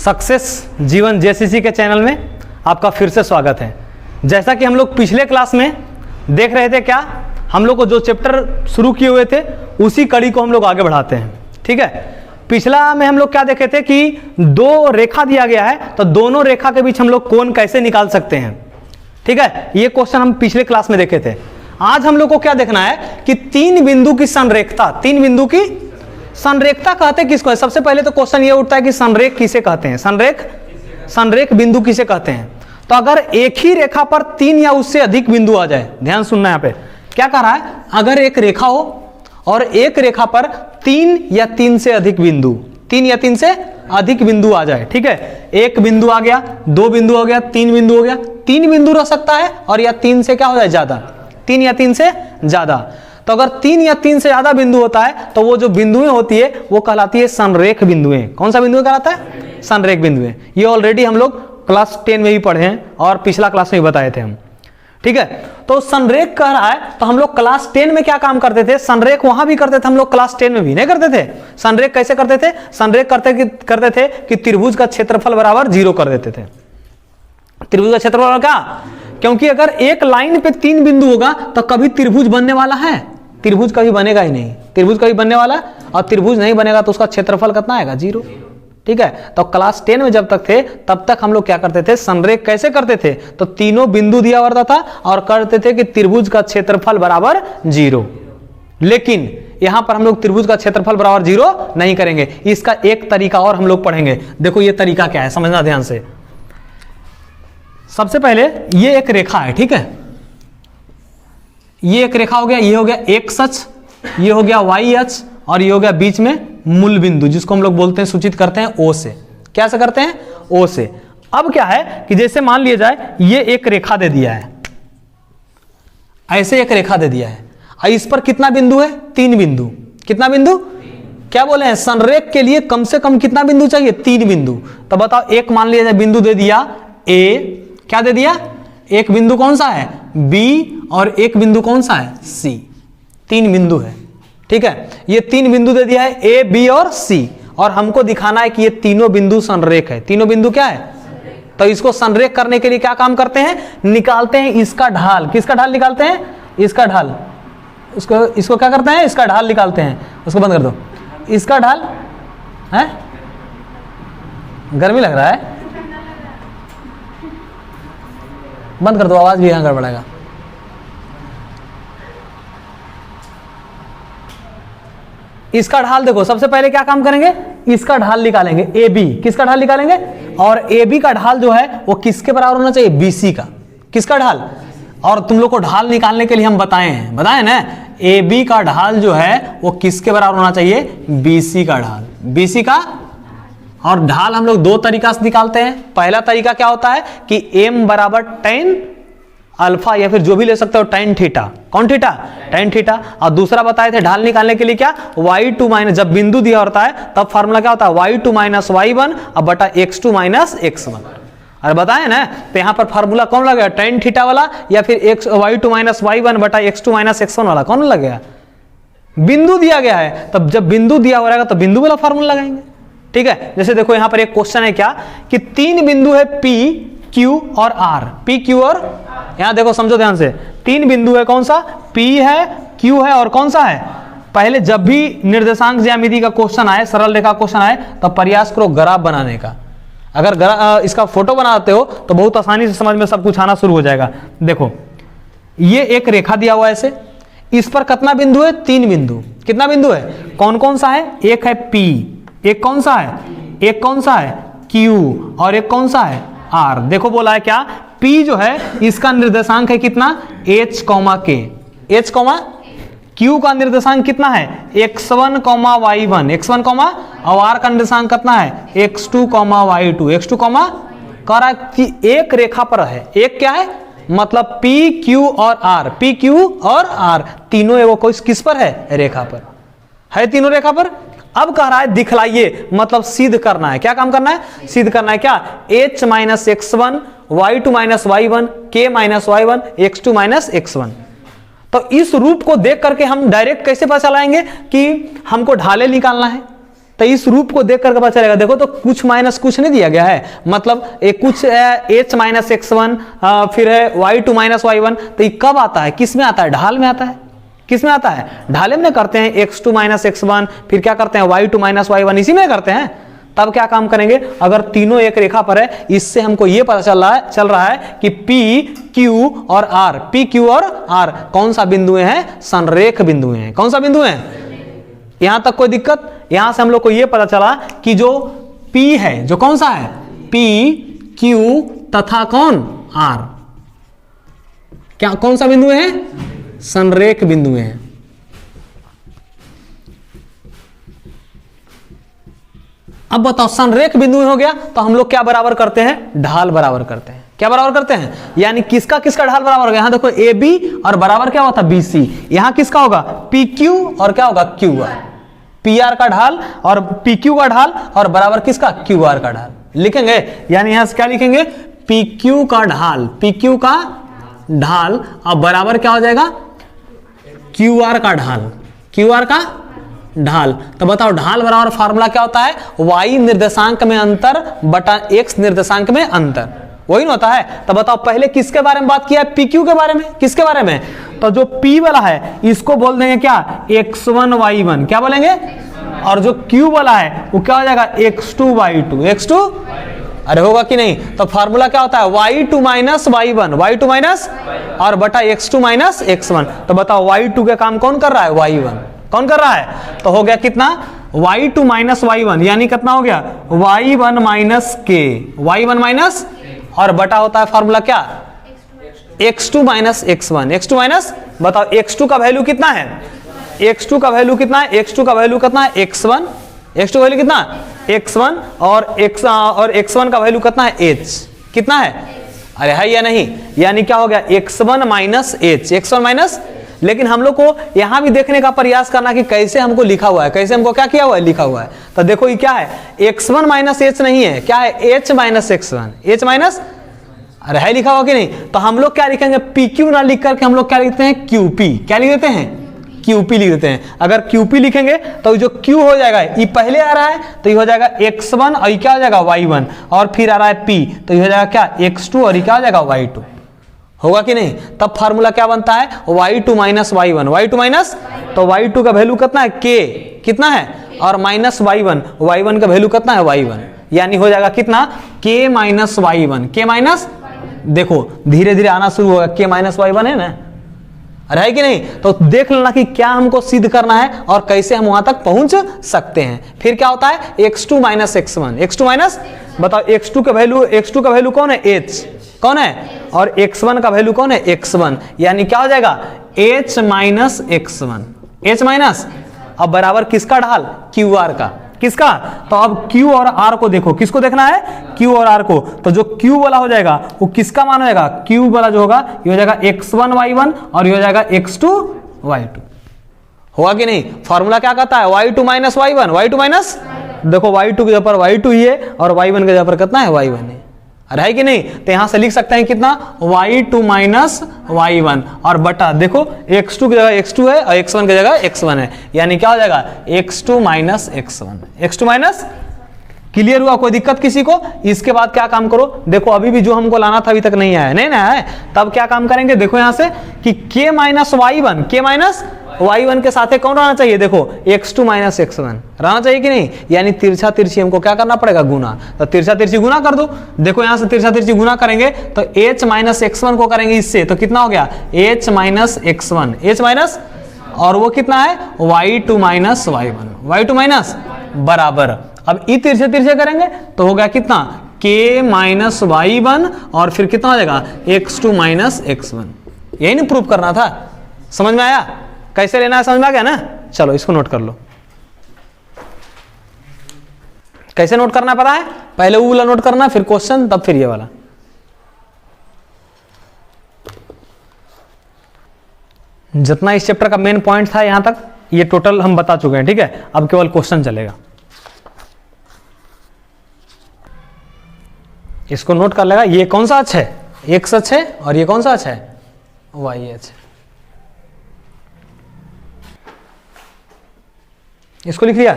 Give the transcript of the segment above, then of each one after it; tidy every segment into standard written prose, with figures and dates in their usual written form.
Success जीवन JCC के channel में आपका फिर से स्वागत है। जैसा कि हम लोग पिछले क्लास में देख रहे थे, क्या हम लोग को जो चैप्टर शुरू किए हुए थे उसी कड़ी को हम लोग आगे बढ़ाते हैं। ठीक है, पिछला में हम लोग क्या देखे थे कि दो रेखा दिया गया है, तो दोनों रेखा के बीच हम लोग कोण कैसे निकाल सकते हैं। ठीक है, ये क्वेश्चन हम पिछले क्लास में देखे थे। आज हम लोग को क्या देखना है कि तीन बिंदु की संरेखता, तीन बिंदु की संरेखता कहते किसको है। सबसे पहले तो क्वेश्चन ये उठता है कि संरेख किसे कहते हैं, संरेख बिंदु किसे कहते हैं। तो अगर एक ही रेखा पर तीन या उससे अधिक बिंदु आ जाए, ध्यान सुनना, यहाँ पे क्या कह रहा है, अगर एक रेखा हो और एक रेखा पर तीन या तीन से अधिक बिंदु, तीन या तीन से अधिक बिंदु आ जाए। ठीक है, एक बिंदु आ गया, दो बिंदु हो गया, तीन बिंदु हो गया, तीन बिंदु रह सकता है और या तीन से क्या हो जाए ज्यादा, तीन या तीन से ज्यादा। तो अगर तीन या तीन से ज्यादा बिंदु होता है तो वो जो बिंदुएं होती है वो कहलाती है संरेख बिंदुएं। कौन सा बिंदु कहलाता है, संरेख बिंदुएं। ये ऑलरेडी हम लोग क्लास 10 में भी पढ़े हैं और पिछला क्लास में भी बताए थे हम। ठीक है, तो संरेख कह रहा है, तो हम लोग क्लास 10 में क्या काम करते थे, संरेख वहां भी करते थे हम लोग, क्लास 10 में भी नहीं करते थे। संरेख कैसे करते थे, संरेख करते थे कि त्रिभुज का क्षेत्रफल बराबर 0 कर देते थे। त्रिभुज का क्षेत्रफल क्या, क्योंकि अगर एक लाइन पे तीन बिंदु होगा तो कभी त्रिभुज बनने वाला है, त्रिभुज कभी बनेगा ही नहीं। त्रिभुज कभी बनने वाला और त्रिभुज नहीं बनेगा तो उसका क्षेत्रफल कितना आएगा, 0। ठीक है, तो क्लास 10 में जब तक थे तब तक हम लोग क्या करते थे, संरेख कैसे करते थे, तो तीनों बिंदु दिया हुआ था और करते थे कि त्रिभुज का क्षेत्रफल बराबर 0। लेकिन यहां पर हम लोग त्रिभुज का क्षेत्रफल बराबर 0 नहीं करेंगे। इसका एक तरीका और हम लोग पढ़ेंगे। देखो ये तरीका क्या है, समझना ध्यान से। सबसे पहले ये एक रेखा है, ठीक है, ये एक रेखा हो गया, ये हो गया एक्स अक्ष, ये हो गया वाई अक्ष और ये हो गया बीच में मूल बिंदु, जिसको हम लोग बोलते हैं, सूचित करते हैं ओ से। क्या से करते हैं, ओ से। अब क्या है कि जैसे मान लिया जाए ये एक रेखा दे दिया है, ऐसे एक रेखा दे दिया है, इस पर कितना बिंदु है, तीन बिंदु। कितना बिंदु, क्या बोले हैं, संरेख के लिए कम से कम कितना बिंदु चाहिए, तीन बिंदु। तो बताओ, एक मान लिया जाए बिंदु दे दिया ए, क्या दे दिया, एक बिंदु कौन सा है, बी, और एक बिंदु कौन सा है, सी। तीन बिंदु है। ठीक है, ये तीन बिंदु दे दिया है, ए, बी और सी, और हमको दिखाना है कि ये तीनों बिंदु संरेख है। तीनों बिंदु क्या है, तो इसको संरेख करने के लिए क्या काम करते हैं, निकालते हैं इसका ढाल। किसका ढाल निकालते हैं, इसका ढाल। इसको क्या करते हैं, इसका ढाल निकालते हैं। उसको बंद कर दो, इसका ढाल है, गर्मी लग रहा है, बंद कर दो, आवाज भी यहां गड़बड़ाएगा। इसका ढाल देखो, सबसे पहले क्या काम करेंगे, इसका ढाल निकालेंगे, ए बी। किसका ढाल निकालेंगे, और ए बी का ढाल जो है वो किसके बराबर होना चाहिए, बी सी का। किसका ढाल, और तुम लोग को ढाल निकालने के लिए हम बताए ना, ए बी का ढाल जो है वो किसके बराबर होना चाहिए, बी सी का ढाल, बी सी का। और ढाल हम लोग दो तरीका से निकालते हैं। पहला तरीका क्या होता है कि m बराबर tan अल्फा, या फिर जो भी ले सकते हो tan थीटा। कौन थीटा, tan थीटा। और दूसरा बताए थे ढाल निकालने के लिए क्या, y2 माइनस, जब बिंदु दिया होता है तब फार्मूला क्या होता है, y2 माइनस y1 अब बटा x2 माइनस x1। अरे बताए ना, तो यहां पर फार्मूला कौन लगेगा, tan थीटा वाला या फिर y2 माइनस y1 बटा x2 माइनस x1 वाला, कौन लगेगा, बिंदु दिया गया है। तब जब बिंदु दिया हो रहेगा तो बिंदु वाला फार्मूला लगाएंगे। ठीक है, जैसे देखो यहां पर एक क्वेश्चन है क्या, कि तीन बिंदु है P, Q और R। P, Q और, यहां देखो समझो ध्यान से, तीन बिंदु है, कौन सा, P है, Q है और कौन सा है। पहले जब भी निर्देशांक ज्यामिति का क्वेश्चन आए, सरल रेखा क्वेश्चन आए, तो प्रयास करो ग्राफ बनाने का। अगर इसका फोटो बनाते हो तो बहुत आसानी से समझ में सब कुछ आना शुरू हो जाएगा। देखो ये एक रेखा दिया हुआ है ऐसे, इस पर कितना बिंदु है, तीन बिंदु। कितना बिंदु है, कौन कौन सा है, एक है P, एक कौन सा है, एक कौन सा है Q और एक कौन सा है R। देखो बोला है क्या, P जो है इसका निर्देशांक है कितना, H, K। H, Q का निर्देशांक कितना है, x1, y1, x1, और R का निर्देशांक कितना है, x2, y2, x2, कह रहा है कि एक रेखा पर है, एक क्या है, मतलब P, Q और R, P, Q और R तीनों वो कोई किस पर है, रेखा पर है, तीनों रेखा पर। अब कह रहा है दिखलाइए, मतलब सिद्ध करना है। क्या काम करना है, सिद्ध करना है क्या, h minus x1, y2 minus y1, k minus y1, x2 minus x1। तो इस रूप को देख करके हम डायरेक्ट कैसे पता चलाएंगे कि हमको ढाले निकालना है। तो इस रूप को देख करके पता चलेगा। देखो तो कुछ माइनस कुछ नहीं दिया गया है, मतलब एक कुछ है h माइनस x1, फिर है y2 माइनस y1। तो ये कब आता है, किस में आता है, ढाल में आता है। किस में आता है, ढाले में करते हैं x2 माइनस x1, फिर क्या करते हैं y2 माइनस y1, इसी में करते हैं। तब क्या काम करेंगे, अगर तीनों एक रेखा पर है, इससे हमको ये पता चल रहा है कि P, Q और R, P, Q और R कौन सा बिंदुएं हैं, संरेख बिंदुएं हैं। कौन सा बिंदु हैं, यहां तक कोई दिक्कत। यहां से हम लोग को ये पता चला कि जो P है, जो कौन सा है, P, Q तथा कौन, R, क्या कौन सा बिंदु है, संरेख बिंदुएं हैं। अब बताओ, संरेख बिंदु हो गया तो हम लोग क्या बराबर करते हैं, ढाल बराबर करते हैं। क्या बराबर करते हैं, यानी किसका किसका ढाल बराबर होगा। यहां देखो ए बी और बराबर क्या होता है, बी सी। यहां किसका होगा, पी क्यू और क्या होगा, क्यू आर। पी आर का ढाल और पी क्यू का ढाल और बराबर किसका, क्यू आर का ढाल लिखेंगे। यानी यहां से क्या लिखेंगे, पी क्यू का ढाल, पी क्यू का ढाल अब बराबर क्या हो जाएगा, क्यू आर का ढाल, क्यू आर का ढाल। तो बताओ ढाल बराबर फार्मूला क्या होता है, y निर्देशांक में अंतर बटा x निर्देशांक में अंतर, वही ना होता है। तो बताओ पहले किसके बारे में बात किया है, PQ के बारे में। किसके बारे में, तो जो P वाला है इसको बोल देंगे क्या, x1 y1, क्या बोलेंगे, और जो Q वाला है वो क्या हो जाएगा, x2 y2, x2, अरे होगा कि नहीं। तो फार्मूला क्या होता है, y2 minus y1, y2 minus और बटा x2 माइनस x1। तो बताओ y2 का काम कौन कर रहा है, y1 कौन कर रहा है। तो हो गया कितना, y2 माइनस y1, यानी कितना हो गया, y1 माइनस के, y1 माइनस और बटा होता है फार्मूला क्या, x2 minus x1, x2 minus, बताओ x2 का वैल्यू कितना है, x2 का वैल्यू कितना है, x2 का वैल्यू कितना है, x1, x2 का वैल्यू कितना, x1 और x1 का वैल्यू कितना है, h कितना है, अरे है या नहीं। यानी क्या हो गया, x1 minus h, x1 minus. लेकिन हम लोग को यहां भी देखने का प्रयास करना कि कैसे हमको लिखा हुआ है, कैसे हमको क्या किया हुआ है, लिखा हुआ है। तो देखो ये क्या है, x1 माइनस h नहीं है, क्या है, h minus x1, h minus, अरे है लिखा हुआ कि नहीं। तो हम लोग क्या लिखेंगे, PQ ना लिख करके हम लोग क्या लिखते हैं, QP, क्या लिख देते हैं, QP लिख देते हैं। अगर QP लिखेंगे तो जो Q हो जाएगा, ये पहले आ रहा है तो ये हो जाएगा x1 और ये क्या हो जाएगा, y1, और फिर आ रहा है P तो ये हो जाएगा क्या, x2 और ये क्या हो जाएगा, y2, होगा कि नहीं। तब फार्मूला क्या बनता है, y2 minus y1, y2 minus, तो y2 का वैल्यू कितना है, k कितना है, और माइनस y1, y1 का वैल्यू कितना है, y1, यानी हो जाएगा कितना, k minus y1, k minus, देखो धीरे धीरे आना शुरू होगा, k माइनस y1 है ना, अरे है कि नहीं। तो देख लेना कि क्या हमको सिद्ध करना है और कैसे हम वहां तक पहुंच सकते हैं। फिर क्या होता है, x2 minus x1, x2 minus, बताओ x2 का वैल्यू कौन है, h कौन है, और x1 का वैल्यू कौन है, x1, यानी क्या हो जाएगा, h minus x1, h minus, अब बराबर किसका ढाल, QR का, किसका। तो अब Q और R को देखो, किसको देखना है, Q और R को। तो जो Q वाला हो जाएगा वो किसका मान हो जाएगा, Q वाला जो होगा ये हो जाएगा x1 y1 और ये हो जाएगा x2 y2, होगा कि नहीं। फॉर्मूला क्या कहता है, y2 minus y1, y2 minus, देखो y2 के जगह पर y2 ही है और y1 के जगह पर कितना है, y1 है, अरे है कि नहीं। तो यहां से लिख सकते हैं कितना, y2 माइनस y1 और बटा, देखो x2 की जगह x2 है और x1 की जगह x1 है, यानी क्या हो जाएगा, x2 minus x1, x2 minus. Clear हुआ, कोई दिक्कत किसी को। इसके बाद क्या काम करो, देखो अभी भी जो हमको लाना था अभी तक नहीं आया, नहीं ना है, तब क्या काम करेंगे, देखो यहां से कि k minus y1, k minus y1 के साथ कौन रहना चाहिए, देखो x2 माइनस x1 रहना चाहिए कि नहीं। यानी तिरछा तिरछी हमको क्या करना पड़ेगा, गुना। तो तिरछा तिरछी गुना कर दो, देखो यहां से तिरछा तिरछी गुना करेंगे तो h माइनस x1 को करेंगे इससे, तो कितना हो गया, h minus x1, h minus, और वो कितना है, y2 minus y1, y2 minus बराबर। अब ई तिरछे तिरछे करेंगे तो हो गया कितना, k माइनस y1 और फिर कितना हो जाएगा, x2 माइनस x1। यही नहीं प्रूफ करना था, समझ में आया, कैसे लेना है समझ में आ गया ना। चलो इसको नोट कर लो, कैसे नोट करना पता है, पहले वो वाला नोट करना, फिर क्वेश्चन, तब फिर ये वाला। जितना इस चैप्टर का मेन पॉइंट था यहां तक ये टोटल हम बता चुके हैं, ठीक है। अब केवल क्वेश्चन चलेगा, इसको नोट कर लेगा। ये कौन सा अक्ष है, x अक्ष है, और ये कौन सा अक्ष है, y अक्ष है। इसको लिख लिया,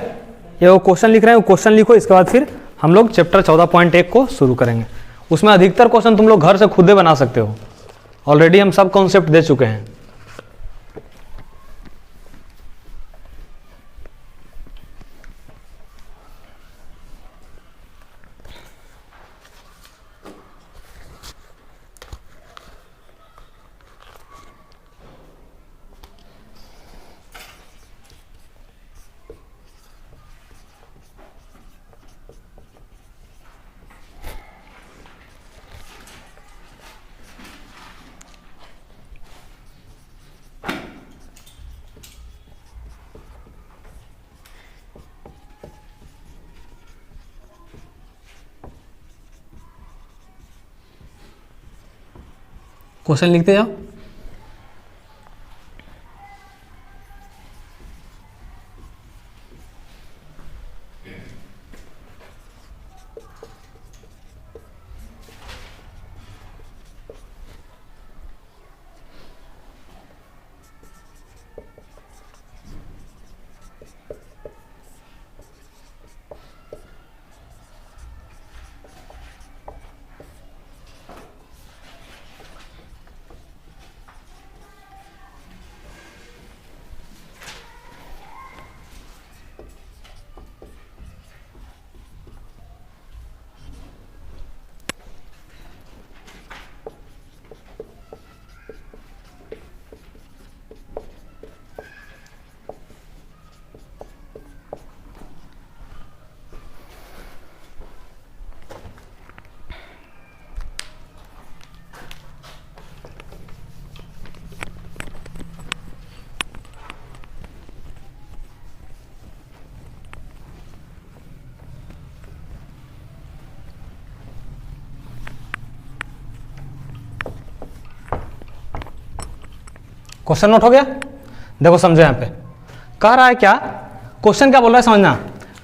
ये वो क्वेश्चन लिख रहे हैं, वो क्वेश्चन लिखो, इसके बाद फिर हम लोग चैप्टर 14.1 को शुरू करेंगे। उसमें अधिकतर क्वेश्चन तुम लोग घर से खुद ही बना सकते हो, ऑलरेडी हम सब कॉन्सेप्ट दे चुके हैं। क्वेश्चन लिखते जाओ। क्वेश्चन नोट हो गया? देखो समझो, यहां पे कह रहा है क्या, क्वेश्चन क्या बोल रहा है समझना।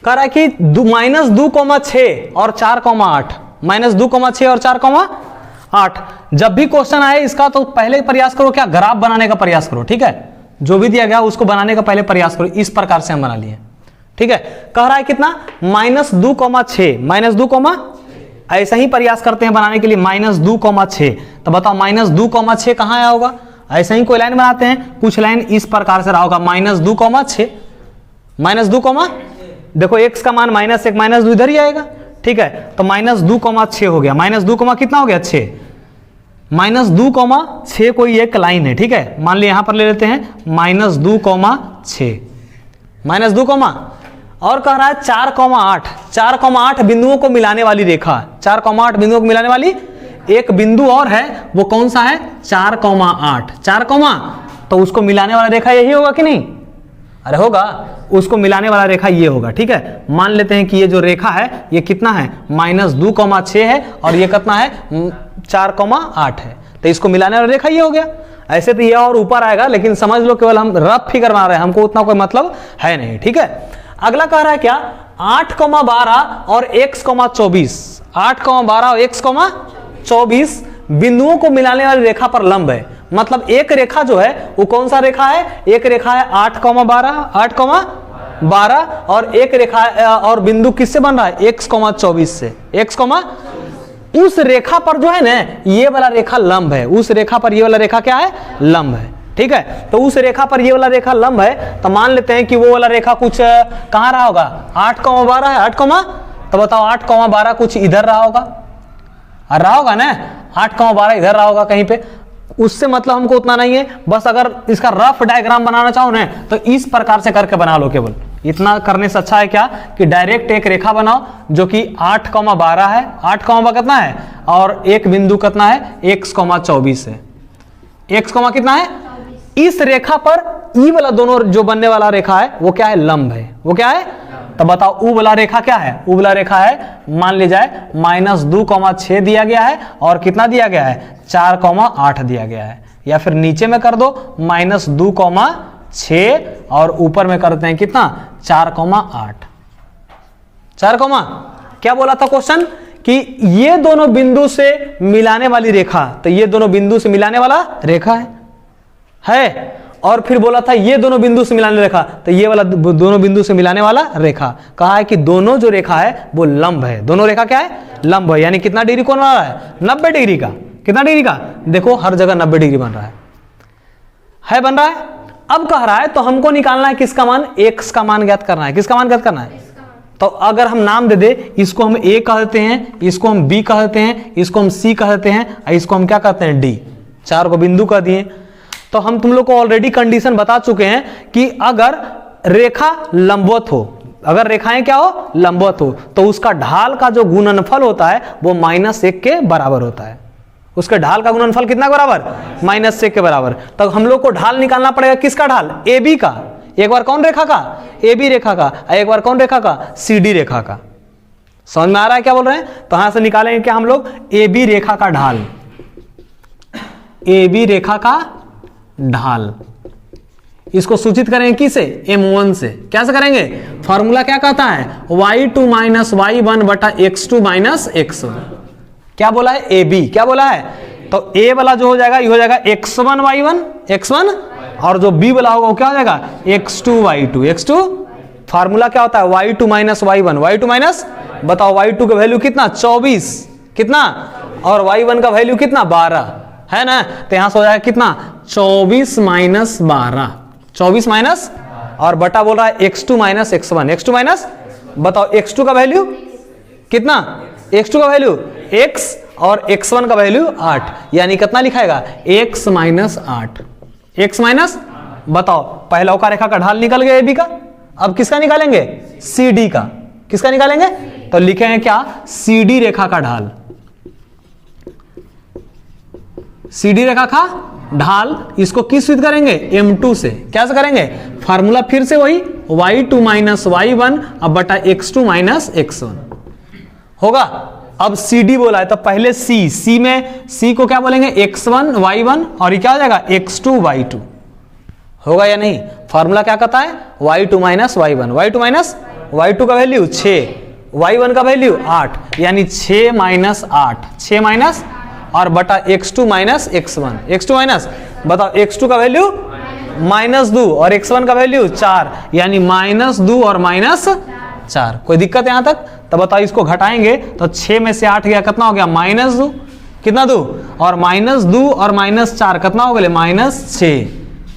कह रहा है कि -2,6 और 4,8, -2,6 और 4,8। जब भी क्वेश्चन आए इसका तो पहले प्रयास करो क्या, ग्राफ बनाने का प्रयास करो, ठीक है। जो भी दिया गया उसको बनाने का पहले प्रयास करो। इस प्रकार से हम बना लिए, ठीक है। कह रहा है कितना, -2,6, ऐसा ही प्रयास करते हैं बनाने के लिए, -2,6। तो बताओ -2,6 कहां आया होगा। ऐसा ही कोई लाइन बनाते हैं, कुछ लाइन इस प्रकार से रहा होगा, -2,6, -2, देखो x का मान -1 -2 इधर ही आएगा, ठीक है। तो -2,6 हो गया, -2, कितना हो गया 6, -2,6 कोई एक लाइन है, ठीक है। मान लिया यहां पर ले लेते हैं -2,6, -2, और कह रहा है 4,8, 4,8 बिंदुओं को मिलाने वाली रेखा, 4,8 बिंदुओं को मिलाने वाली एक बिंदु और है, वो कौन सा है, 4,8, 4, तो उसको मिलाने वाला रेखा यही होगा कि नहीं, अरे होगा, उसको मिलाने वाला रेखा ये होगा, ठीक है। मान लेते हैं कि ये जो रेखा है ये कितना है, -2,6 है, और ये कितना है 4,8 है, तो इसको मिलाने वाला रेखा ये हो गया। ऐसे तो ये और ऊपर आएगा, लेकिन समझ लो केवल हम रफ फिगर बना रहे हैं, हमको उतना कोई मतलब है नहीं, ठीक है। अगला कह रहा है क्या, 8,12 और x,24, 8,12 और x,24 बिंदुओं को मिलाने वाली रेखा पर लंब है। मतलब एक रेखा जो है वो कौन सा रेखा है, एक रेखा है 8,12 और एक रेखा और बिंदु किससे बन रहा है, x,24 से, उस रेखा पर जो है ना ये वाला रेखा लंब है, उस रेखा पर ये वाला रेखा क्या है, लंब है, ठीक है। तो उस रेखा पर ये वाला रेखा लंब है, तो मान लेते हैं कि वो वाला रेखा कुछ कहां रहा होगा, 8,12 है, 8, तो बताओ 8,12 कुछ इधर रहा होगा ना, 8,12 इधर रहा होगा कहीं पे। उससे मतलब हमको उतना नहीं है, बस अगर इसका रफ डायग्राम बनाना चाहो ना तो इस प्रकार से करके बना लो। केवल इतना करने से अच्छा है क्या कि डायरेक्ट एक रेखा बनाओ जो कि 8,12 है, 8, कितना है, और एक बिंदु कितना है, x,24 है, x, कितना है, इस रेखा पर ई वाला दोनों जो बनने वाला रेखा है वो क्या है, लंब है, वो क्या है। तो बताओ ऊ वाला रेखा क्या है, ऊ वाला रेखा है, मान ली जाए -2,6 दिया गया है और कितना दिया गया है, 4,8 दिया गया है, या फिर नीचे में कर दो -2,6 और ऊपर में करते हैं कितना, 4,8, 4, क्या बोला था क्वेश्चन कि ये दोनों बिंदु से मिलाने वाली रेखा, तो ये दोनों बिंदु से मिलाने वाला रेखा है। और फिर बोला था ये दोनों बिंदु से मिलाने रेखा, तो ये वाला दोनों बिंदु से मिलाने वाला रेखा। कहा है कि दोनों जो रेखा है वो लंब है, दोनों रेखा क्या है, लंब है। यानी कितना डिग्री कोण बना रहा है, 90 डिग्री का। कितना डिग्री का, देखो हर जगह 90 डिग्री बन रहा है बन रहा है। अब कह रहा है तो हमको निकालना है किसका मान, x का मान ज्ञात करना है। किसका मान ज्ञात करना है, तो अगर हम नाम दे दे, इसको हम a कह देते हैं, इसको हम b कह देते हैं, इसको हम c कह देते हैं, और इसको हम क्या कहते हैं, d। चार को बिंदु कह दिए। तो हम तुम लोग को ऑलरेडी कंडीशन बता चुके हैं कि अगर रेखा लंबवत हो, अगर रेखाएं क्या हो, लंबवत हो, तो उसका ढाल का जो गुणनफल होता है वो -1 के बराबर होता है। उसके ढाल का गुणनफल कितना के बराबर, -1 के बराबर। तो हम लोग को ढाल निकालना पड़ेगा किसका ढाल, AB का। एक बार कौन रेखा का, AB रेखा का, एक बार कौन रेखा का, CD रेखा का। समझ में आ रहा है क्या बोल रहे हैं। तो यहां से निकालेंगे क्या हम लोग, AB रेखा का ढाल, AB रेखा का ढाल। इसको सूचित करेंगे किसे, M1 से। कैसे करेंगे, फॉर्मूला क्या कहता है, y2 - y1 बटा x2 - x1। क्या बोला है, AB। क्या बोला है, तो A वाला जो हो जाएगा ये हो जाएगा x1 y1 x1, और जो B वाला होगा वो क्या हो जाएगा, x2 y2 x2। फार्मूला क्या होता है, y2 - y1 y2 माइनस, बताओ y2 का वैल्यू कितना, 24 कितना, और y1 का वैल्यू कितना, 12 है ना। तो यहां से हो जाएगा कितना, 24 - 12, 24 माइनस, और बटा बोल रहा है x2 - x1, x2 माइनस, बताओ x2 का वैल्यू कितना, x2 का वैल्यू x, और x1 का वैल्यू 8, यानी कितना लिखाएगा, x - 8, x माइनस, बताओ पहला का रेखा का ढाल निकल गया AB का। अब किसका निकालेंगे, CD का। किसका निकालेंगे, तो लिखेंगे क्या, CD रेखा का ढाल, CD रेखा का ढाल। इसको किस सूत्र करेंगे, M2 से। कैसे करेंगे, फार्मूला फिर से वही, y2 - y1 अब बटा x2 - x1 होगा। अब CD बोला है तो पहले C में, C को क्या बोलेंगे, x1 y1, और ये क्या हो जाएगा, x2 y2 होगा या नहीं। फार्मूला क्या कहता है, y2 - y1, y2 - y2 का वैल्यू 6, y1 का वैल्यू 8, यानी 6 - 8, 6 माइनस, और बटा x2 - x1, x2 माइनस, बताओ x2 का वैल्यू -2 और x1 का वैल्यू 4, यानी -2 और -4। कोई दिक्कत यहां तक, तो बताओ इसको घटाएंगे तो 6 में से 8 गया, कितना हो गया, -2, कितना 2, और -2 और -4 कितना हो गया, -6,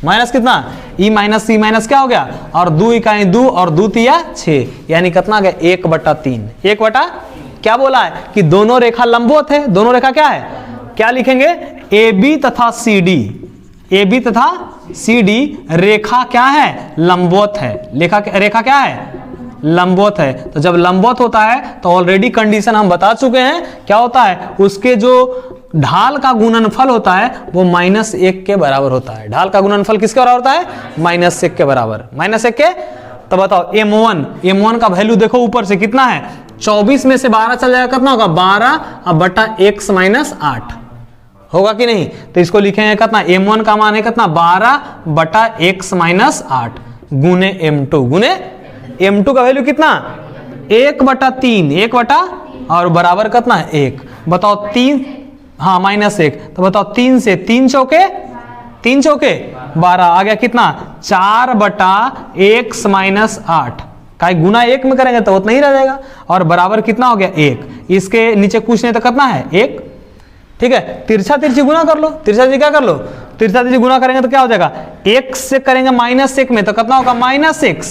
माइनस कितना, ई माइनस क्या हो गया, और 2 इकाई 2 और 2 तिया 6, यानी कितना गया, 1/3। 1 बटा क्या बोला है कि दोनों रेखा लंबवत है। दोनों रेखा क्या है, क्या लिखेंगे, AB तथा CD, AB तथा CD रेखा क्या है, लंबवत है। रेखा क्या है, लंबवत है। तो जब लंबवत होता है तो ऑलरेडी कंडीशन हम बता चुके हैं, क्या होता है, उसके जो ढाल का गुणनफल होता है वो -1 के बराबर होता है। ढाल का गुणनफल किसके बराबर होता है, -1 के बराबर, -1 के। तो बताओ M1 का वैल्यू देखो ऊपर से कितना है, 24 में से 12 चल जाएगा, कितना होगा, 12 अब बटा x - 8 होगा कि नहीं। तो इसको लिखेंगे कितना, M1 का मान है कितना, 12 बटा x - 8 गुने M2, गुने M2 का वैल्यू कितना, 1/3, 1 बटा, और बराबर कितना है 1। बताओ 3, हाँ -1, तो बताओ 3 से 3 चौके 12 आ गया, कितना, 4 बटा x - 8 का गुना 1 में करेंगे तो उतना ही रह जाएगा, और बराबर कितना हो गया, 1। इसके नीचे कुछ नहीं तो कितना है, 1। ठीक है, तिरछा तिरछी गुना कर लो, तिरछा तिरछी क्या कर लो, तिरछा तिरछी गुना करेंगे तो क्या हो जाएगा, x से करेंगे -1 में तो कितना होगा, -x,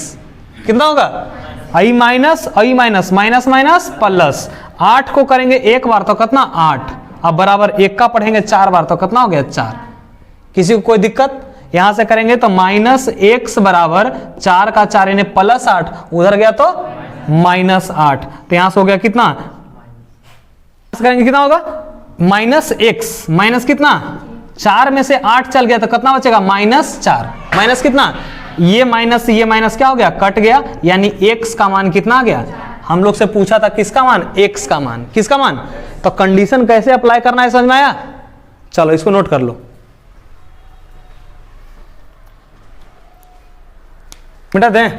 कितना होगा, i माइनस माइनस प्लस, 8 को करेंगे एक बार तो कितना, 8, अब बराबर 1 का पढ़ेंगे 4 बार तो कितना हो गया, 4। किसी को कोई दिक्कत, यहां से करेंगे तो -x बराबर 4 का 4 यानी +8, उधर गया तो -8, तो यहां से हो गया कितना, करेंगे कितना होगा, -x माइनस कितना, 4 में से 8 चल गया तो कितना बचेगा, -4, माइनस कितना, ये माइनस क्या हो गया, कट गया, यानी x का मान कितना आ गया, हम लोग से पूछा था किसका मान, x का मान, किसका मान। तो कंडीशन कैसे अप्लाई करना है समझ में आया, चलो इसको नोट कर लो, मिटा दें।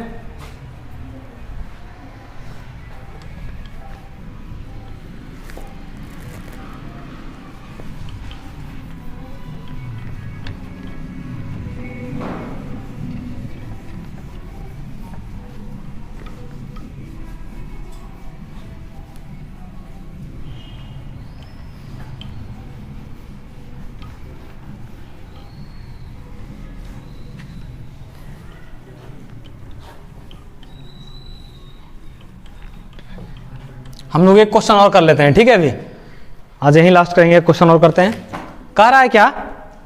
हम लोग एक क्वेश्चन और कर लेते हैं, ठीक है। अभी आज यही लास्ट करेंगे, क्वेश्चन और करते हैं। कह रहा है क्या,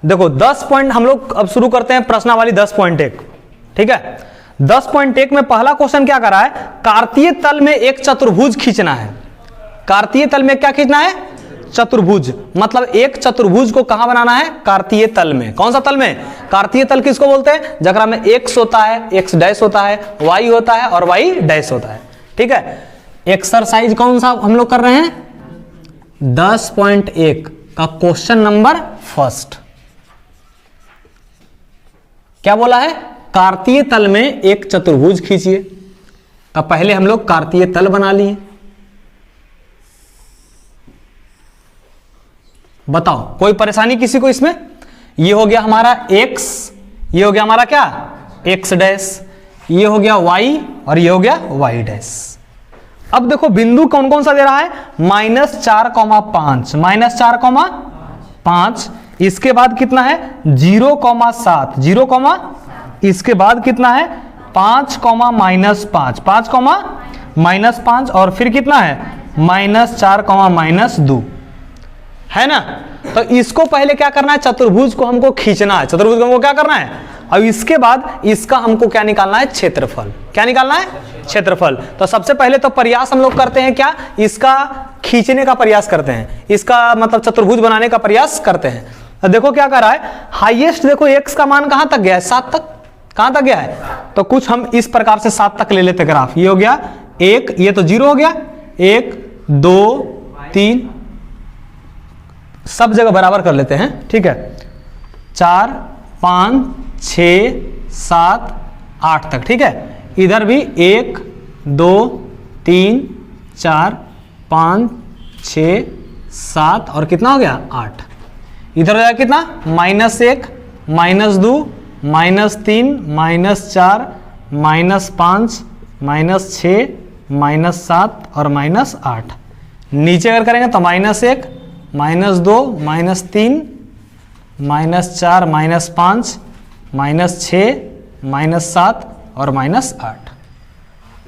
देखो 10 पॉइंट हम लोग अब शुरू करते हैं प्रश्नावली 10.1, ठीक है। 10.1 में पहला क्वेश्चन क्या कर रहा है, कार्तीय तल में एक चतुर्भुज खींचना है। कार्तीय तल में क्या खींचना है, चतुर्भुज, मतलब एक चतुर्भुज को कहां बनाना है, कार्तीय तल में। कौन सा तल में, कार्तीय तल किसको बोलते हैं, जगरा में एक्स होता है, एक्स डैश होता है, वाई होता है और वाई डैश होता है, ठीक है। एक्सरसाइज कौन सा हम लोग कर रहे हैं, 10.1 का क्वेश्चन नंबर फर्स्ट। क्या बोला है, कार्तीय तल में एक चतुर्भुज खींचिए। तो पहले हम लोग कार्तीय तल बना लिए। बताओ कोई परेशानी किसी को इसमें। ये हो गया हमारा x, ये हो गया हमारा क्या x डैश, ये हो गया y और ये हो गया y डैश। अब देखो बिंदु कौन कौन सा दे रहा है, -4,5, -4,5। इसके बाद कितना है 0,7, 0, इसके बाद कितना है 5, -5, 5, -5 और फिर कितना है -4, -2 है ना। तो इसको पहले क्या करना है, चतुर्भुज को हमको खींचना है, चतुर्भुज को हमको क्या करना है। अब इसके बाद इसका हमको क्या निकालना है, क्षेत्रफल। क्या निकालना है, क्षेत्रफल। तो सबसे पहले तो प्रयास हम लोग करते हैं क्या, इसका खींचने का प्रयास करते हैं, इसका मतलब चतुर्भुज बनाने का प्रयास करते हैं। तो देखो क्या कर रहा है, हाईएस्ट देखो x का मान कहां तक गया है, 7 तक। कहां तक गया है, तो कुछ हम इस प्रकार से 7 तक ले लेते ग्राफ। ये हो गया 1, ये तो 0 हो गया, 1, 2, 3, सब जगह बराबर कर लेते हैं, ठीक है। 4, 5, 6, 7, 8 तक, ठीक है। इधर भी 1, 2, 3, 4, 5, 6, 7 और कितना हो गया 8। इधर हो जाएगा कितना -1, -2, -3, -4, -5, -6, -7 और -8। नीचे अगर करेंगे तो -1, -2, -3, -4, -5, -6, -7 और -8।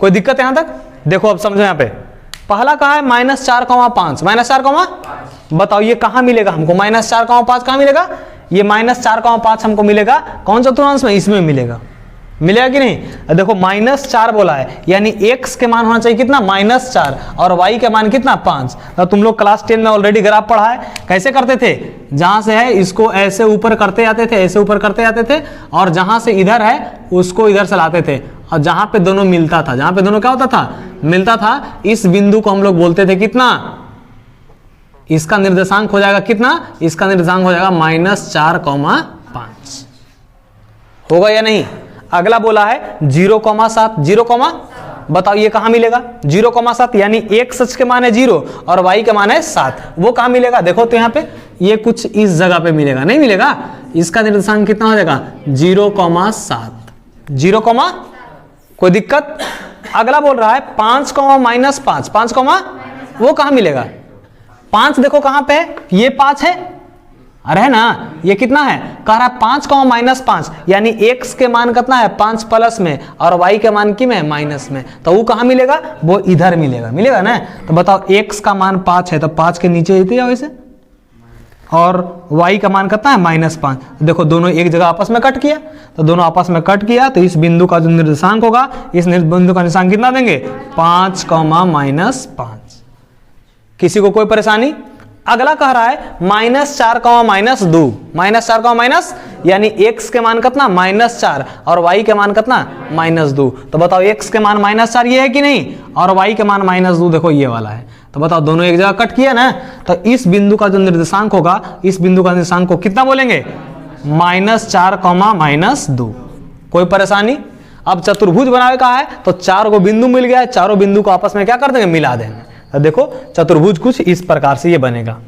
कोई दिक्कत यहां तक, देखो अब समझो यहां पे पहला कहा है -4,5, -4, बताओ ये कहां मिलेगा हमको, -4,5 कहां मिलेगा, ये -4,5 हमको मिलेगा कौन चतुर्थांश में, इसमें मिलेगा, मिलेगा कि नहीं। देखो -4 बोला है, यानी x के मान होना चाहिए कितना -4 और y के मान कितना 5। तो तुम लोग क्लास 10 में ऑलरेडी ग्राफ पढ़ा है, कैसे करते थे, जहां से है इसको ऐसे ऊपर करते जाते थे, ऐसे ऊपर करते जाते थे, और जहां से इधर है उसको इधर से लाते थे, और जहां पे दोनों मिलता था, जहां पे दोनों क्या होता था, मिलता था, इस बिंदु को हम लोग बोलते थे कितना, इसका निर्देशांक हो जाएगा कितना, इसका निर्देशांक हो जाएगा -4,5। होगा या नहीं। अगला बोला है 0,7, 0, बताओ ये कहां मिलेगा, 0,7 यानी x सच के मान है 0 और y के मान है 7, वो कहां मिलेगा, देखो तो यहाँ पे ये कुछ इस जगह पे मिलेगा, नहीं मिलेगा। इसका निर्देशांक कितना हो जाएगा 0,7, 0, कोई दिक्कत। अगला बोल रहा है 5, -5, 5, वो कहां मिलेगा, 5 देखो कहां पे है, ये 5 है, अरे है ना, ये कितना है, कह रहा है 5, -5 यानी x के मान कितना है 5 प्लस में और y के मान की में माइनस में, तो वो कहां मिलेगा, वो इधर मिलेगा, मिलेगा ना। तो बताओ x का मान 5 है तो 5 के नीचे देते जाओ इसे, और y का मान कितना है -5। देखो दोनों एक जगह आपस में कट किया, तो दोनों आपस में कट किया, तो इस बिंदु का जो निर्देशांक होगा, इस बिंदु का निर्देशांक कितना देंगे 5, -5। किसी को कोई परेशानी। अगला कह रहा है -4, -2, -4, यानी x के मान कितना -4 और y के मान कितना -2। तो बताओ x के मान -4 ये है कि नहीं, और y के मान -2 देखो ये वाला है। तो बताओ दोनों एक जगह कट किया ना, तो इस बिंदु का जो निर्देशांक होगा, इस बिंदु का निर्देशांक को कितना बोलेंगे -4, -2। कोई परेशानी। अब चतुर्भुज बनावे का है तो 4 को बिंदु मिल गया है, चारों बिंदु को आपस में क्या कर देंगे, मिला देंगे। तो देखो चतुर्भुज कुछ इस प्रकार से ये बनेगा।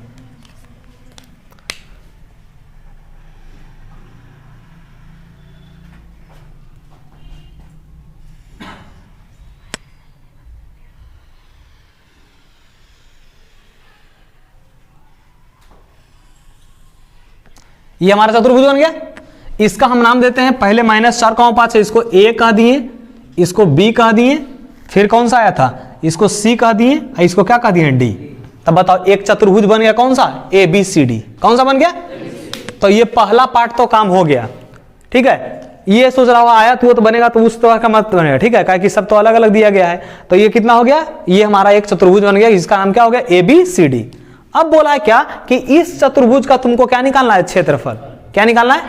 ये हमारा चतुर्भुज बन गया। इसका हम नाम देते हैं, पहले -4,5 है, इसको a कह दिए, इसको b कह दिए, फिर कौन सा आया था इसको सी कह दिए और इसको क्या कह दिए डी। तब बताओ एक चतुर्भुज बन गया कौन सा, ए बी सी डी। कौन सा बन गया? तो ये पहला पार्ट तो काम हो गया, ठीक है। ये सोच रहा हुआ आया तो वो तो बनेगा तो उस तरह का मत बनेगा, ठीक है, क्योंकि सब तो अलग अलग दिया गया है। तो ये कितना हो गया, ये हमारा एक चतुर्भुज बन गया, इसका नाम क्या हो गया, ए बी सी डी। अब बोला है क्या कि इस चतुर्भुज का तुमको क्या निकालना है, क्षेत्रफल। क्या निकालना है?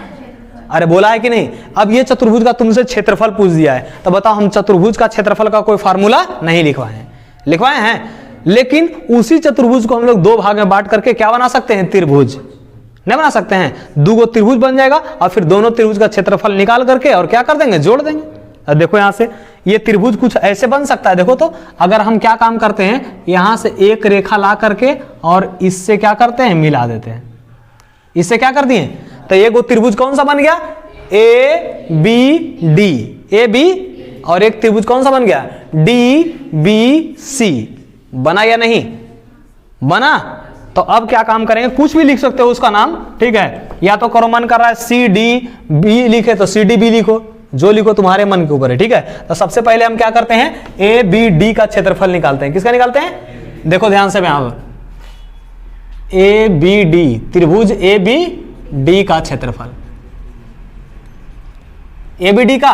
अरे बोला है कि नहीं। अब ये चतुर्भुज का तुमसे क्षेत्रफल पूछ दिया है, तो बताओ हम चतुर्भुज का क्षेत्रफल का कोई फार्मूला नहीं लिखवाए हैं, लिखवाए हैं, लेकिन उसी चतुर्भुज को हम लोग दो भाग में बांट करके क्या बना सकते हैं, त्रिभुज। नहीं बना सकते हैं, दो त्रिभुज बन जाएगा और फिर दोनों त्रिभुज का क्षेत्रफल निकाल करके और क्या कर देंगे, जोड़ देंगे। अब देखो यहां से ये त्रिभुज कुछ ऐसे बन सकता है। देखो तो अगर हम क्या काम करते हैं, यहां से एक रेखा ला करके और इससे क्या करते हैं, मिला देते हैं। इससे क्या कर दिए, तो ये वो त्रिभुज कौन सा बन गया, A B D, A B, और एक त्रिभुज कौन सा बन गया, डी बी सी। बना या नहीं बना? तो अब क्या काम करेंगे, कुछ भी लिख सकते हो उसका नाम, ठीक है। या तो करो मन कर रहा है सी डी बी लिखे तो सी डी बी लिखो, जो लिखो तुम्हारे मन के ऊपर है, ठीक है। तो सबसे पहले हम क्या करते हैं, ए बी डी का क्षेत्रफल निकालते हैं। किसका निकालते हैं, देखो ध्यान से, यहां ए बी डी, त्रिभुज ए बी डी का क्षेत्रफल। ए बी डी का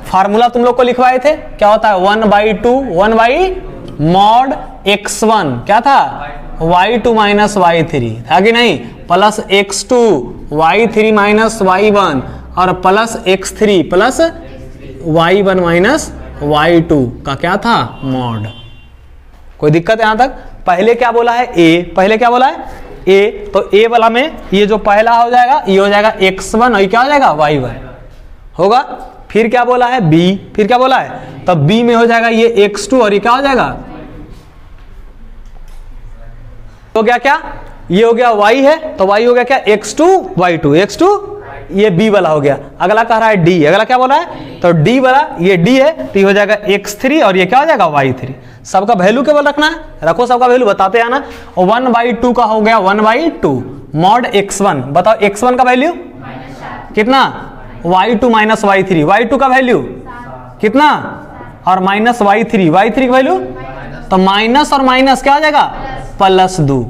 फार्मूला तुम लोग को लिखवाए थे, क्या होता है, 1/2 1 बाई मॉड x1 क्या था, y2 माइनस y3 था कि नहीं, plus x2 y3 minus y1 और plus x3 plus y1 minus y2 का क्या था, मॉड। कोई दिक्कत यहां तक? पहले क्या बोला है, a, पहले क्या बोला है, a, तो a वाला में ये जो पहला हो जाएगा ये हो जाएगा x1 और ये क्या हो जाएगा, y1 होगा। फिर क्या बोला है, b, फिर क्या बोला है, तब b में हो जाएगा ये x2 और ये क्या हो जाएगा, तो क्या ये हो गया y है, तो y हो गया क्या, x2 y2, x2 ये b वाला हो गया। अगला कह रहा है d, अगला क्या बोला है, तो d वाला ये d है तो ये हो जाएगा x3 और ये क्या हो जाएगा, y3। सबका वैल्यू केवल रखना है, रखो सबका वैल्यू बताते आना। 1/2 का हो गया 1/2 मॉड x1। बताओ x1 का वैल्यू कितना, y2 माइनस y3, y2 का वैल्यू कितना, और माइनस y3 का वैल्यू, तो माइनस और माइनस क्या हो जाएगा, प्लस 2।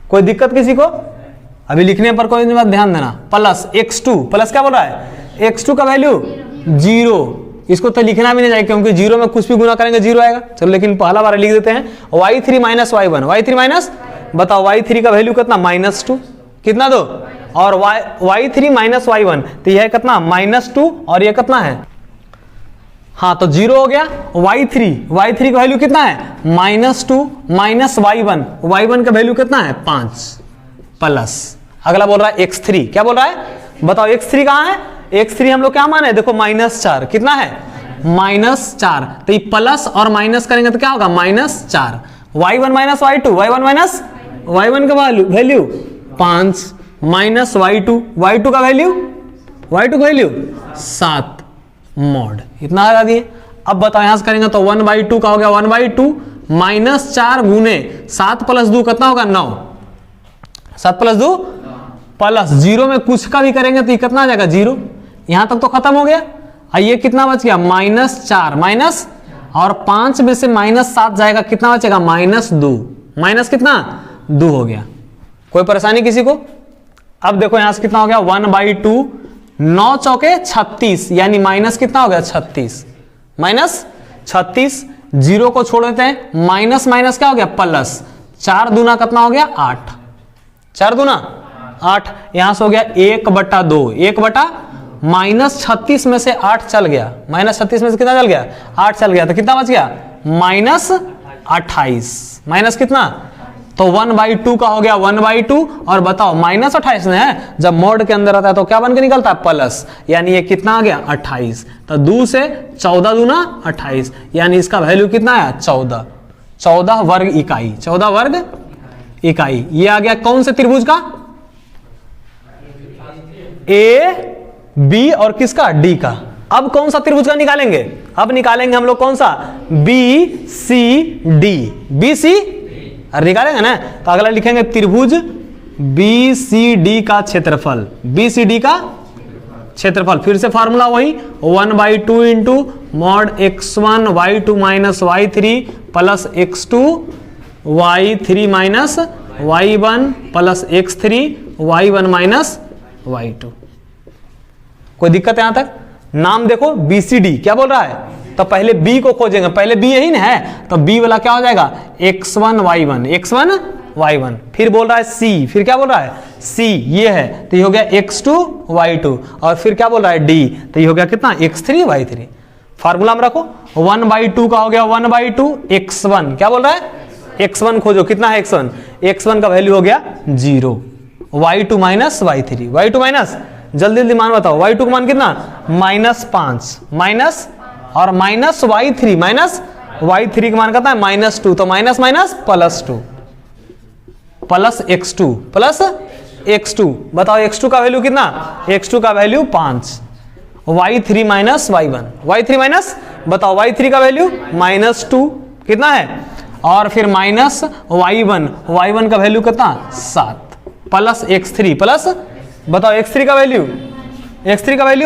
कोई दिक्कत किसी को? अभी लिखने पर कोई बात ध्यान देना। प्लस x2, प्लस क्या बोल रहा है, x2 का वैल्यू 0। इसको तो लिखना भी नहीं चाहिए क्योंकि 0 में कुछ भी गुना करेंगे 0 आएगा। चलो लेकिन पहला बार लिख देते हैं, y3 minus y1, y3 minus, बताओ y3 का वैल्यू कितना, -2, कितना दो, और y3 माइनस y1 तो यह कितना, -2 और ये कितना है, हाँ तो 0 हो गया। y3 का वैल्यू कितना है, -2 माइनस y1 का वैल्यू कितना है, 5 प्लस। अगला बोल रहा है x3, क्या बोल रहा है, बताओ x3 कहां है, x3 हम लोग क्या माने, देखो -4, कितना है, -4, तो ये प्लस और माइनस करेंगे तो क्या होगा, -4। y1 माइनस y2, y1 का वैल्यू 5 माइनस y2 का वैल्यू 7 मॉड, इतना लगा दिए। अब बताओ यहां से करेंगे तो 1/2 का हो गया 1/2 -4 गुने 7 प्लस 2 कितना होगा, 9, 7 प्लस 2 प्लस 0 में कुछ का भी करेंगे तो ये कितना आ जाएगा, 0। यहां तक तो खत्म हो गया। ये कितना बच गया, -4 माइनस और 5 में से -7 जाएगा, कितना बचेगा, -2, माइनस कितना, 2 हो गया। कोई परेशानी किसी को? अब देखो यहां से कितना हो गया, 1/2 9 चौके 36, यानी माइनस कितना हो गया, 36, -36। 0 को छोड़ देते हैं, माइनस माइनस क्या हो गया, प्लस। 4 दूना कितना हो गया, 8, 4 दूना 8। यहां से हो गया 1/2, 1 -36 में से 8 चल गया, -36 में से कितना चल गया, 8 चल गया, तो कितना बच गया, -28, माइनस कितना, तो 1/2 का हो गया 1/2। और बताओ -28 ने है, जब मॉड के अंदर आता है तो क्या बन के निकलता है, प्लस, यानी ये कितना आ गया, 28। तो 2 से 14 दूना 28, यानी इसका वैल्यू कितना है, 14 वर्ग इकाई, 14 वर्ग इकाई। ये आ गया कौन से त्रिभुज का, ए बी और किसका, डी का। अब कौन सा त्रिभुज का निकालेंगे, अब निकालेंगे हम लोग कौन सा, B C D, B C, अरे निकालेंगे ना, तो अगला लिखेंगे त्रिभुज बी सी डी का क्षेत्रफल, बी सी डी का क्षेत्रफल। फिर से फार्मूला वही 1/2 into mod x1 y2 minus y3 plus x2 y3 minus y1 plus x3 y1 minus y2। कोई दिक्कत यहां तक? नाम देखो BCD क्या बोल रहा है, तो पहले B को खोजेंगे, पहले B यही ना है, तो B वाला क्या हो जाएगा x1 y1, फिर बोल रहा है C, फिर क्या बोल रहा है C ये है, तो ये हो गया x2 y2, और फिर क्या बोल रहा है D, तो ये हो गया कितना x3 y3। फार्मूला में रखो 1/2 का हो गया 1/2 x1, क्या बोल रहा है x1 खोजो, कितना है x1, x1 का वैल्यू हो गया 0, y2 minus y3, y2 minus, जल्दी जल्दी मान बताओ, y2 का मान कितना -5 माइनस और माइनस y3 का मान कितना है -2, तो माइनस माइनस +2 प्लस x2 बताओ x2 का वैल्यू कितना, x2 का value 5, y3 minus y3 minus बताओ y3 का वैल्यू -2 कितना है, और फिर माइनस y1 का वैल्यू कितना 7 प्लस x3 प्लस बताओ x3 का वैल्यू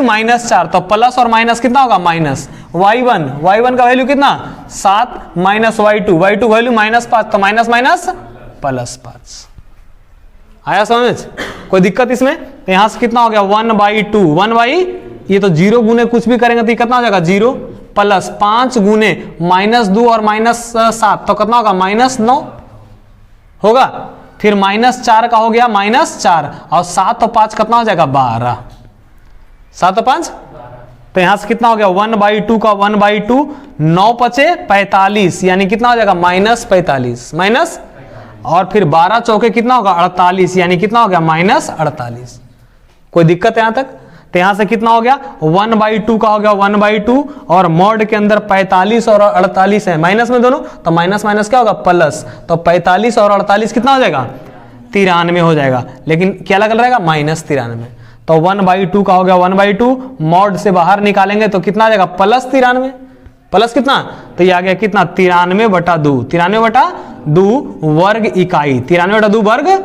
-4, तो प्लस और माइनस कितना होगा माइनस, y1 का वैल्यू कितना 7 माइनस y2 का वैल्यू -5, तो माइनस माइनस +5। आया समझ? कोई दिक्कत इसमें? तो यहां से कितना हो गया 1/2 ये तो 0 गुने कुछ भी करेंगे तो कितना हो जाएगा 0 प्लस 5 गुने -2 और -7, तो कितना होगा -9 होगा, फिर -4 का हो गया -4 और 7 और 5 कितना हो जाएगा 12, 7 और 5, तो यहां से कितना हो गया 1/2 का 1/2 9 पचे 45, यानी कितना हो जाएगा -45 माइनस, और फिर 12 चौके कितना होगा 48, यानी कितना हो गया -48। कोई दिक्कत है यहां तक? तो यहां से कितना हो गया 1/2 का हो गया 1/2, और मॉड के अंदर 45 और 48 है, माइनस में दोनों, तो माइनस माइनस क्या होगा प्लस, तो 45 और 48 कितना हो जाएगा 93 हो जाएगा, लेकिन क्या लगा रहेगा -93, तो 1/2 का हो गया 1/2, मॉड से बाहर निकालेंगे तो कितना आ जाएगा +93, प्लस कितना, तो ये आ गया कितना 93/2 वर्ग इकाई, 93/2 वर्ग।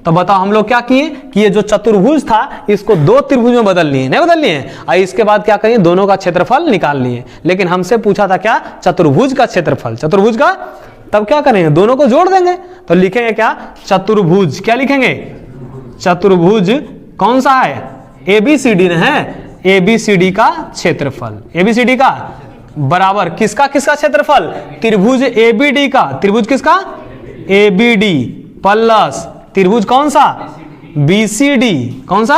तो बताओ हम लोग क्या किए कि ये जो चतुर्भुज था इसको 2 त्रिभुज में बदल लिए, नहीं बदल लिए, और इसके बाद क्या करिए दोनों का क्षेत्रफल निकाल लिए, लेकिन हमसे पूछा था क्या चतुर्भुज का क्षेत्रफल, चतुर्भुज का, तब क्या करेंगे दोनों को जोड़ देंगे, तो लिखेंगे क्या चतुर्भुज, क्या लिखेंगे चतुर्भुज कौन सा है ABCD है, ABCD का क्षेत्रफल, ABCD का बराबर किसका क्षेत्रफल त्रिभुज ABD का, त्रिभुज किसका ABD प्लस त्रिभुज कौन सा BCD, कौन सा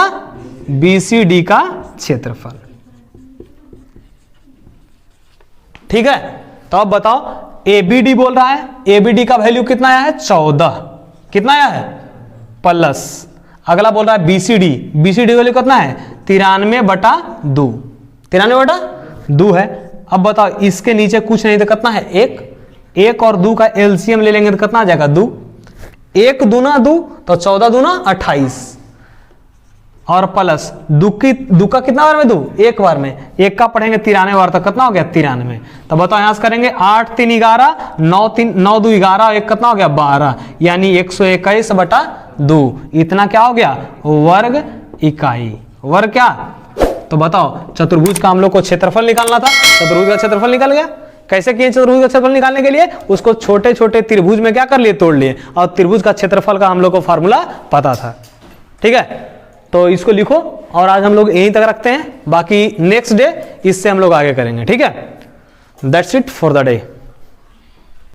BCD का क्षेत्रफल। ठीक है, तो अब बताओ ABD बोल रहा है, ABD का वैल्यू कितना आया है 14, कितना आया है प्लस, अगला बोल रहा है BCD वैल्यू कितना है 93/2, 93/2 है। अब बताओ इसके नीचे कुछ नहीं तो कितना है 1 और 2 का एलसीएम ले लेंगे तो कितना आ जाएगा 2, 1 दूना 2, तो 14 दूना 28, और प्लस 2 का कितना बार में 2 एक बार में, 1 का पढ़ेंगे 93 बार, तो कितना हो गया 93। तो बताओ यहां से करेंगे 8 3 11 9 2 11 और 1 कितना हो गया 12, यानी 121/2, इतना क्या हो गया वर्ग इकाई, वर्ग क्या। तो बताओ चतुर्भुज का हम लोग को क्षेत्रफल निकालना था, चतुर्भुज का क्षेत्रफल निकल गया। कैसे किए चतुर्भुज का क्षेत्रफल निकालने के लिए, उसको छोटे छोटे त्रिभुज में क्या कर लिए तोड़ लिए, और त्रिभुज का क्षेत्रफल का हम लोग को फार्मूला पता था। ठीक है, तो इसको लिखो, और आज हम लोग यहीं तक रखते हैं, बाकी नेक्स्ट डे इससे हम लोग आगे करेंगे। ठीक है, that's it for the day.